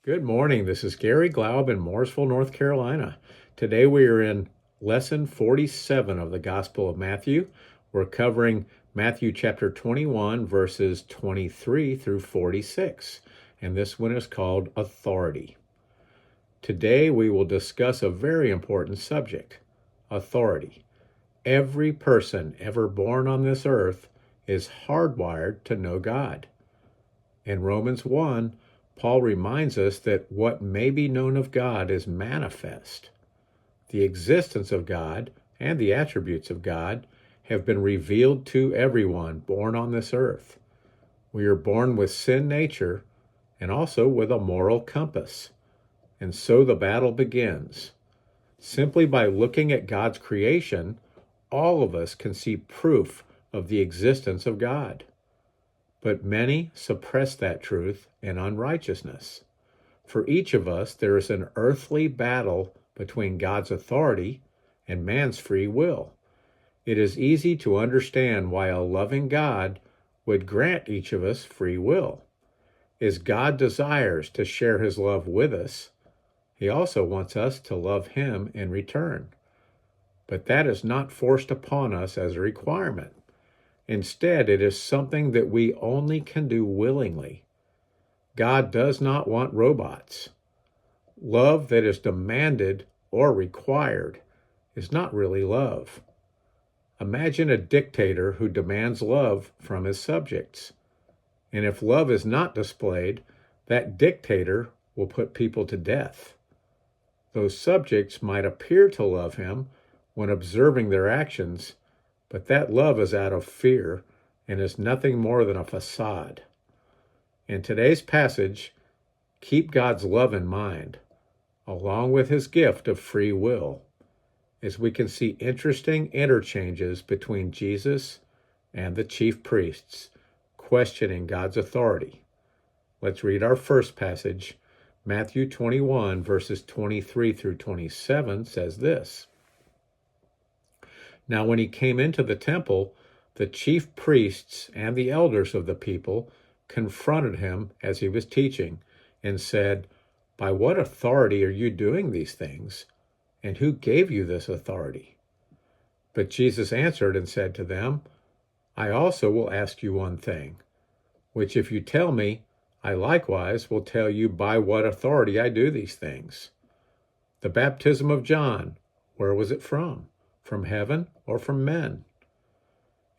Good morning. This is Gary Glaub in Mooresville, North Carolina. Today we are in lesson 47 of the Gospel of Matthew. We're covering Matthew chapter 21, verses 23 through 46, and this one is called Authority. Today we will discuss a very important subject, authority. Every person ever born on this earth is hardwired to know God. In Romans 1, Paul reminds us that what may be known of God is manifest. The existence of God and the attributes of God have been revealed to everyone born on this earth. We are born with sin nature and also with a moral compass. And so the battle begins. Simply by looking at God's creation, all of us can see proof of the existence of God. But many suppress that truth in unrighteousness. For each of us, there is an earthly battle between God's authority and man's free will. It is easy to understand why a loving God would grant each of us free will. As God desires to share his love with us, he also wants us to love him in return. But that is not forced upon us as a requirement. Instead, it is something that we only can do willingly. God does not want robots. Love that is demanded or required is not really love. Imagine a dictator who demands love from his subjects. And if love is not displayed, that dictator will put people to death. Those subjects might appear to love him when observing their actions, but that love is out of fear and is nothing more than a facade. In today's passage, keep God's love in mind, along with his gift of free will, as we can see interesting interchanges between Jesus and the chief priests, questioning God's authority. Let's read our first passage. Matthew 21, verses 23 through 27 says this. Now when he came into the temple, the chief priests and the elders of the people confronted him as he was teaching and said, "By what authority are you doing these things? And who gave you this authority?" But Jesus answered and said to them, "I also will ask you one thing, which if you tell me, I likewise will tell you by what authority I do these things. The baptism of John, where was it from? From heaven or from men?"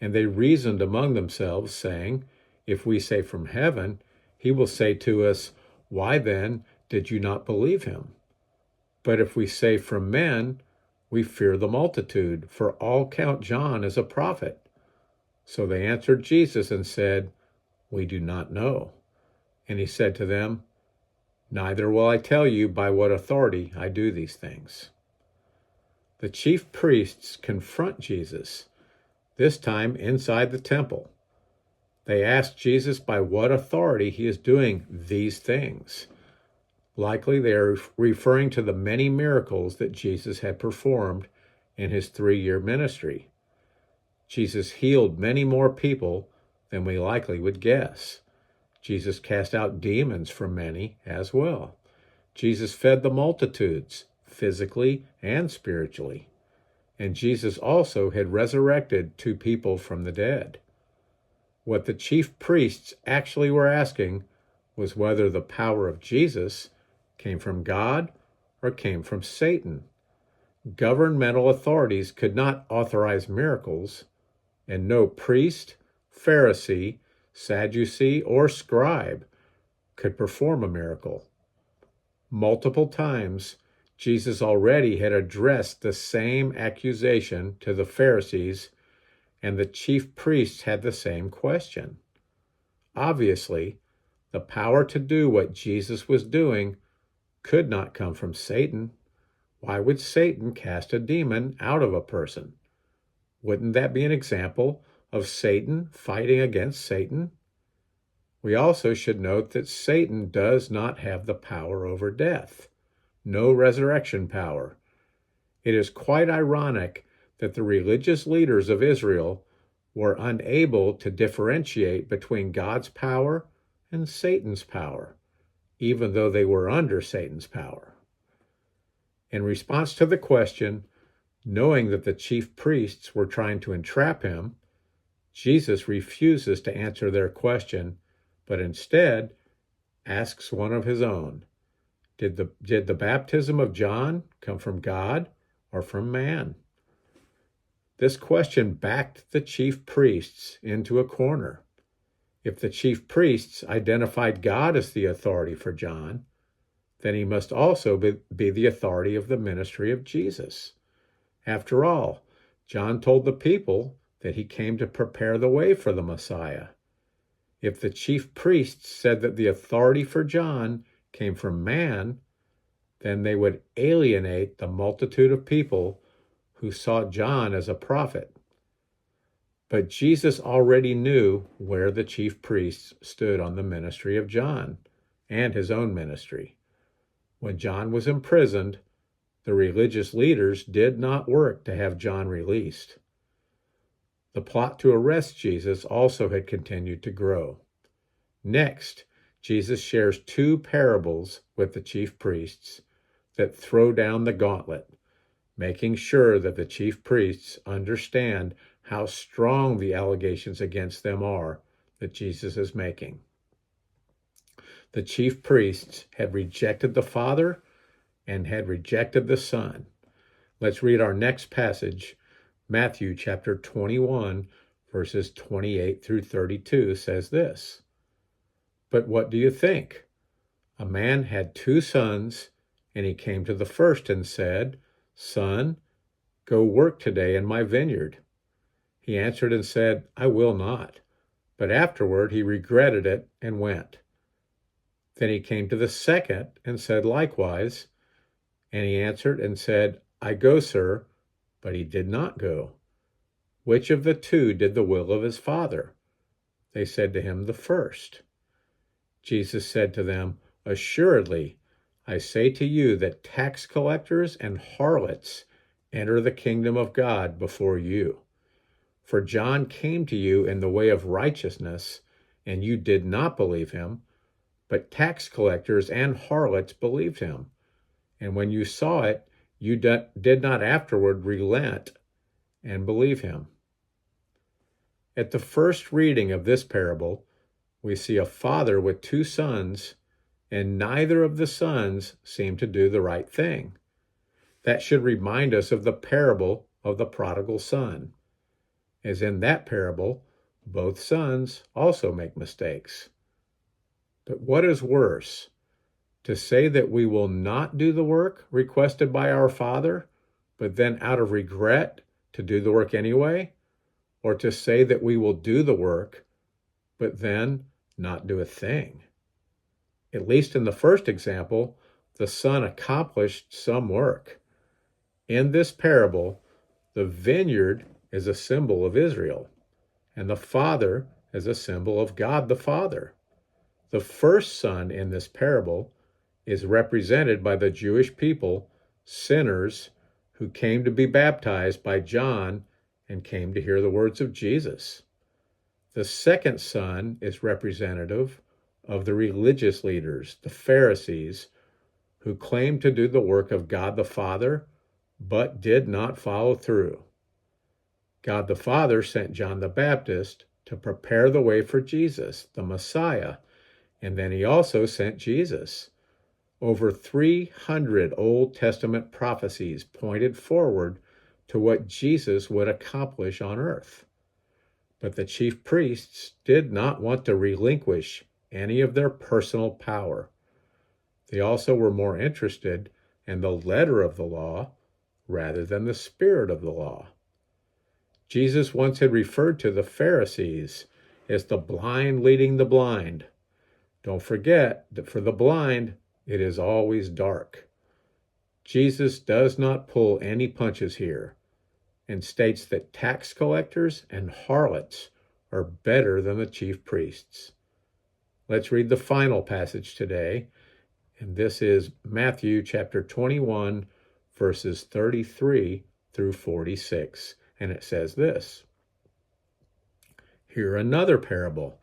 And they reasoned among themselves, saying, "If we say from heaven, he will say to us, 'Why then did you not believe him?' But if we say from men, we fear the multitude, for all count John as a prophet." So they answered Jesus and said, "We do not know." And he said to them, "Neither will I tell you by what authority I do these things." The chief priests confront Jesus, this time inside the temple. They ask Jesus by what authority he is doing these things. Likely they are referring to the many miracles that Jesus had performed in his 3-year ministry. Jesus healed many more people than we likely would guess. Jesus cast out demons from many as well. Jesus fed the multitudes, physically and spiritually. And Jesus also had resurrected 2 people from the dead. What the chief priests actually were asking was whether the power of Jesus came from God or came from Satan. Governmental authorities could not authorize miracles, and no priest, Pharisee, Sadducee, or scribe could perform a miracle. Multiple times, Jesus already had addressed the same accusation to the Pharisees, and the chief priests had the same question. Obviously, the power to do what Jesus was doing could not come from Satan. Why would Satan cast a demon out of a person? Wouldn't that be an example of Satan fighting against Satan? We also should note that Satan does not have the power over death, no resurrection power. It is quite ironic that the religious leaders of Israel were unable to differentiate between God's power and Satan's power. even though they were under Satan's power. In response to the question, knowing that the chief priests were trying to entrap him, Jesus refuses to answer their question, but instead asks one of his own. Did the baptism of John come from God or from man? This question backed the chief priests into a corner. If the chief priests identified God as the authority for John, then he must also be the authority of the ministry of Jesus. After all, John told the people that he came to prepare the way for the Messiah. If the chief priests said that the authority for John came from man, then they would alienate the multitude of people who saw John as a prophet. But Jesus already knew where the chief priests stood on the ministry of John and his own ministry. When John was imprisoned, the religious leaders did not work to have John released. The plot to arrest Jesus also had continued to grow. Next, Jesus shares two parables with the chief priests that throw down the gauntlet, making sure that the chief priests understand how strong the allegations against them are that Jesus is making. The chief priests had rejected the Father and had rejected the Son. Let's read our next passage. Matthew chapter 21, verses 28 through 32 says this. But what do you think? A man had two sons, and he came to the first and said, Son, go work today in my vineyard. He answered and said, I will not. But afterward he regretted it and went. Then he came to the second and said likewise. And he answered and said, I go, sir. But he did not go. Which of the two did the will of his father? They said to him, the first. Jesus said to them, Assuredly, I say to you that tax collectors and harlots enter the kingdom of God before you. For John came to you in the way of righteousness, and you did not believe him, but tax collectors and harlots believed him. And when you saw it, you did not afterward relent and believe him. At the first reading of this parable, we see a father with two sons, and neither of the sons seem to do the right thing. That should remind us of the parable of the prodigal son. As in that parable, both sons also make mistakes. But what is worse, to say that we will not do the work requested by our Father, but then out of regret to do the work anyway? Or to say that we will do the work, but then not do a thing? At least in the first example, the son accomplished some work. In this parable, the vineyard is a symbol of Israel, and the father is a symbol of God the Father. The first son in this parable is represented by the Jewish people, sinners who came to be baptized by John and came to hear the words of Jesus. The second son is representative of the religious leaders, the Pharisees, who claimed to do the work of God the Father, but did not follow through. God the Father sent John the Baptist to prepare the way for Jesus, the Messiah, and then he also sent Jesus. Over 300 Old Testament prophecies pointed forward to what Jesus would accomplish on earth. But the chief priests did not want to relinquish any of their personal power. They also were more interested in the letter of the law rather than the spirit of the law. Jesus once had referred to the Pharisees as the blind leading the blind. Don't forget that for the blind, it is always dark. Jesus does not pull any punches here and states that tax collectors and harlots are better than the chief priests. Let's read the final passage today, and this is Matthew chapter 21, verses 33 through 46. And it says this. Hear another parable.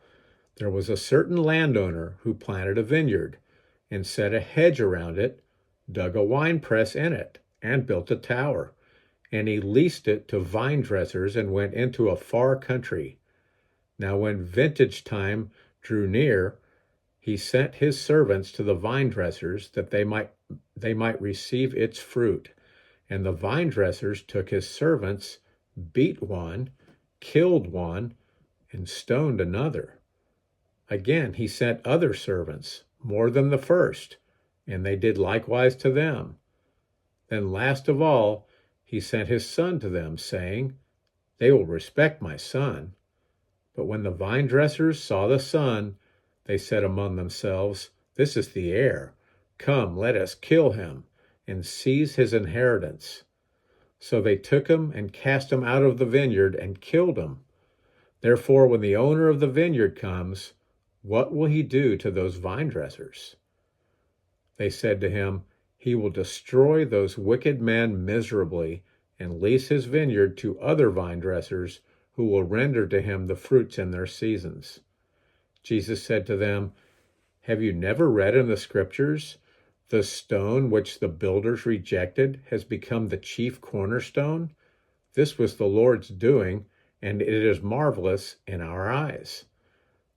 There was a certain landowner who planted a vineyard and set a hedge around it, dug a winepress in it, and built a tower. And he leased it to vine dressers and went into a far country. Now when vintage time drew near, he sent his servants to the vine dressers that they might receive its fruit. And the vine dressers took his servants, beat one, killed one, and stoned another. Again he sent other servants, more than the first, and they did likewise to them. Then last of all, he sent his son to them, saying, They will respect my son. But when the vine dressers saw the son, they said among themselves, This is the heir. Come, let us kill him, and seize his inheritance. So they took him and cast him out of the vineyard and killed him. Therefore, when the owner of the vineyard comes, what will he do to those vine dressers? They said to him, He will destroy those wicked men miserably and lease his vineyard to other vine dressers who will render to him the fruits in their seasons. Jesus said to them, Have you never read in the scriptures, the stone which the builders rejected has become the chief cornerstone? This was the Lord's doing, and it is marvelous in our eyes.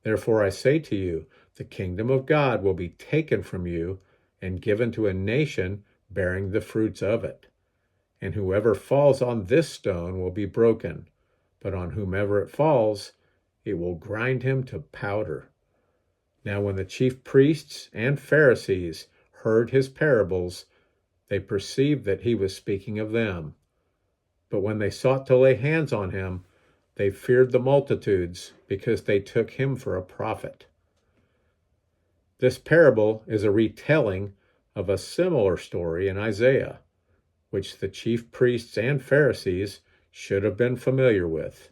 Therefore I say to you, the kingdom of God will be taken from you and given to a nation bearing the fruits of it. And whoever falls on this stone will be broken, but on whomever it falls, it will grind him to powder. Now when the chief priests and Pharisees heard his parables, they perceived that he was speaking of them. But when they sought to lay hands on him, they feared the multitudes, because they took him for a prophet. This parable is a retelling of a similar story in Isaiah, which the chief priests and Pharisees should have been familiar with.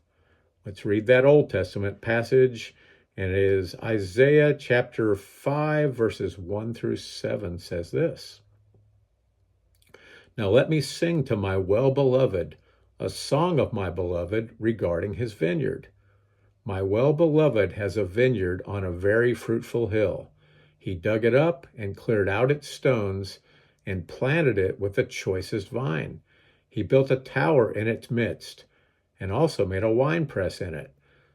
Let's read that Old Testament passage, and it is Isaiah chapter 5, verses 1 through 7 says this. Now let me sing to my well-beloved a song of my beloved regarding his vineyard. My well-beloved has a vineyard on a very fruitful hill. He dug it up and cleared out its stones and planted it with the choicest vine. He built a tower in its midst and also made a winepress in it.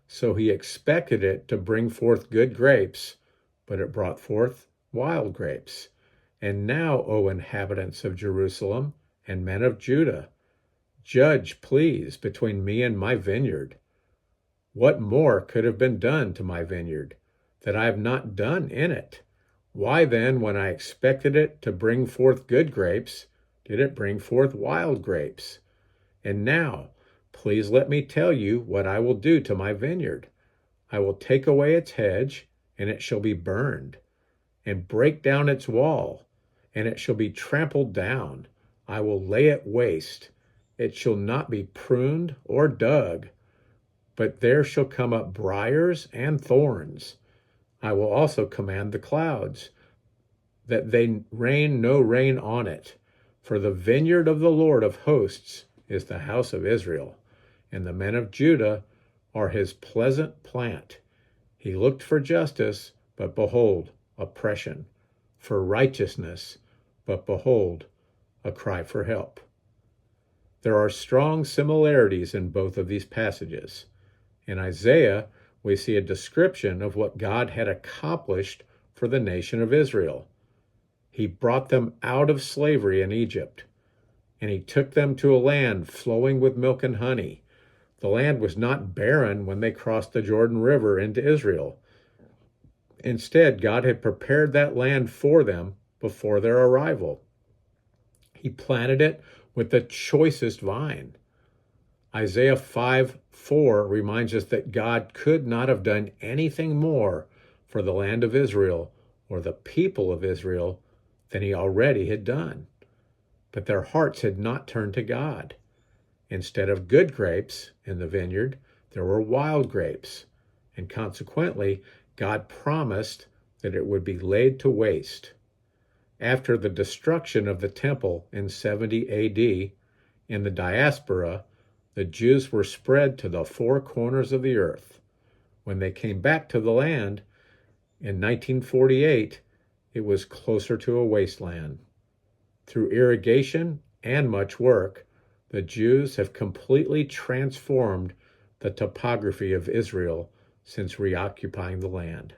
So he expected it to bring forth good grapes, but it brought forth wild grapes. And now, O inhabitants of Jerusalem and men of Judah, judge, please, between me and my vineyard. What more could have been done to my vineyard that I have not done in it? Why then, when I expected it to bring forth good grapes, did it bring forth wild grapes? And now, please let me tell you what I will do to my vineyard. I will take away its hedge, and it shall be burned, and break down its wall, and it shall be trampled down. I will lay it waste. It shall not be pruned or dug, but there shall come up briars and thorns. I will also command the clouds, that they rain no rain on it. For the vineyard of the Lord of hosts is the house of Israel, and the men of Judah are his pleasant plant. He looked for justice, but behold, oppression, for righteousness, but behold, a cry for help. There are strong similarities in both of these passages. In Isaiah, we see a description of what God had accomplished for the nation of Israel. He brought them out of slavery in Egypt, and he took them to a land flowing with milk and honey. The land was not barren when they crossed the Jordan River into Israel. Instead, God had prepared that land for them before their arrival. He planted it with the choicest vine. Isaiah 5:4 reminds us that God could not have done anything more for the land of Israel or the people of Israel than he already had done. But their hearts had not turned to God. Instead of good grapes in the vineyard, there were wild grapes, and consequently, God promised that it would be laid to waste. After the destruction of the temple in 70 AD, in the diaspora, the Jews were spread to the four corners of the earth. When they came back to the land in 1948, it was closer to a wasteland. Through irrigation and much work, the Jews have completely transformed the topography of Israel since reoccupying the land.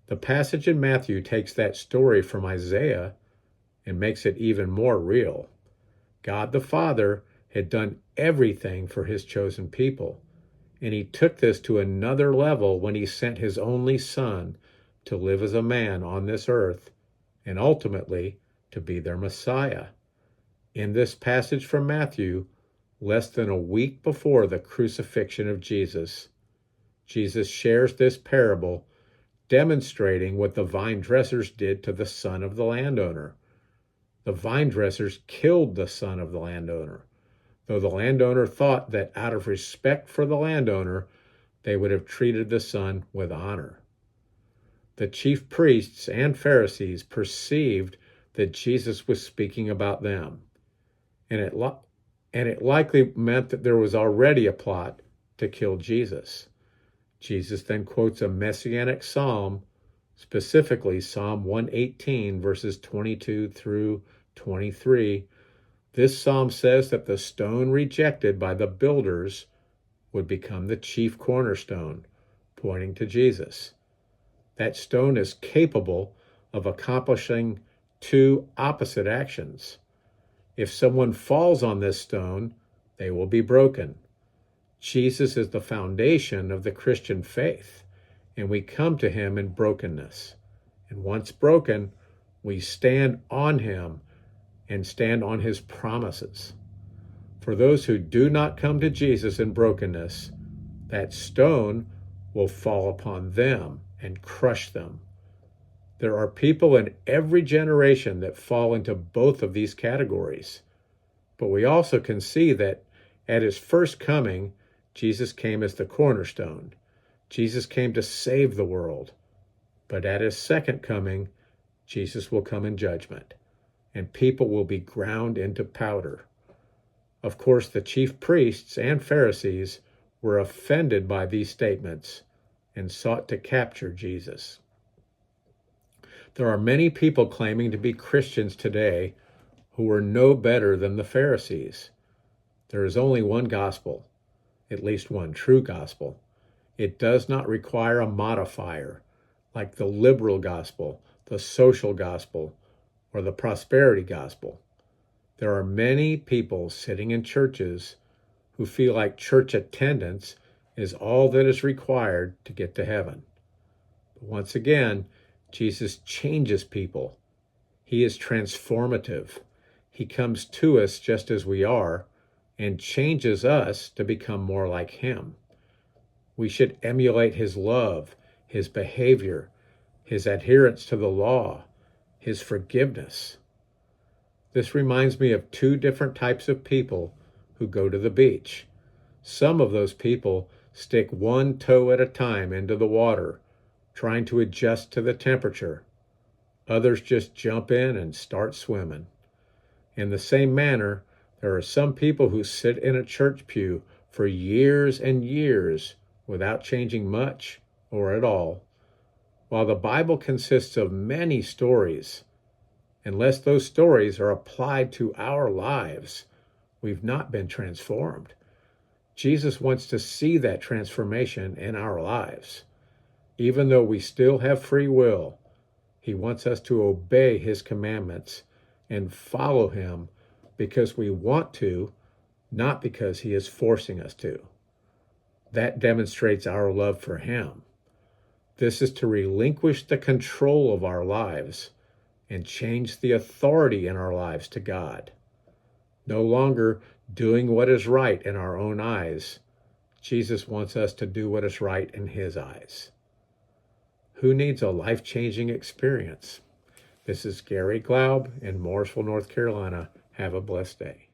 The passage in Matthew takes that story from Isaiah and makes it even more real. God the Father had done everything for his chosen people, and he took this to another level when he sent his only Son to live as a man on this earth and ultimately to be their Messiah. In this passage from Matthew, less than a week before the crucifixion of Jesus, Jesus shares this parable, demonstrating what the vine dressers did to the son of the landowner. The vine dressers killed the son of the landowner, though the landowner thought that out of respect for the landowner, they would have treated the son with honor. The chief priests and Pharisees perceived that Jesus was speaking about them, and it likely meant that there was already a plot to kill Jesus. Jesus then quotes a messianic psalm, specifically Psalm 118, verses 22 through 23. This psalm says that the stone rejected by the builders would become the chief cornerstone, pointing to Jesus. That stone is capable of accomplishing two opposite actions. If someone falls on this stone, they will be broken. Jesus is the foundation of the Christian faith, and we come to him in brokenness. And once broken, we stand on him and stand on his promises. For those who do not come to Jesus in brokenness, that stone will fall upon them and crush them. There are people in every generation that fall into both of these categories. But we also can see that at his first coming, Jesus came as the cornerstone. Jesus came to save the world. But at his second coming, Jesus will come in judgment, and people will be ground into powder. Of course, the chief priests and Pharisees were offended by these statements and sought to capture Jesus. There are many people claiming to be Christians today who are no better than the Pharisees. There is only one gospel, at least one true gospel. It does not require a modifier, like the liberal gospel, the social gospel, or the prosperity gospel. There are many people sitting in churches who feel like church attendance is all that is required to get to heaven. But once again, Jesus changes people. He is transformative. He comes to us just as we are and changes us to become more like him. We should emulate his love, his behavior, his adherence to the law, his forgiveness. This reminds me of two different types of people who go to the beach. Some of those people stick one toe at a time into the water, trying to adjust to the temperature. Others just jump in and start swimming. In the same manner, there are some people who sit in a church pew for years and years without changing much or at all. While the Bible consists of many stories, unless those stories are applied to our lives, we've not been transformed. Jesus wants to see that transformation in our lives. Even though we still have free will, he wants us to obey his commandments and follow him because we want to, not because he is forcing us to. That demonstrates our love for him. This is to relinquish the control of our lives and change the authority in our lives to God. No longer doing what is right in our own eyes. Jesus wants us to do what is right in his eyes. Who needs a life-changing experience? This is Gary Glaub in Mooresville, North Carolina. Have a blessed day.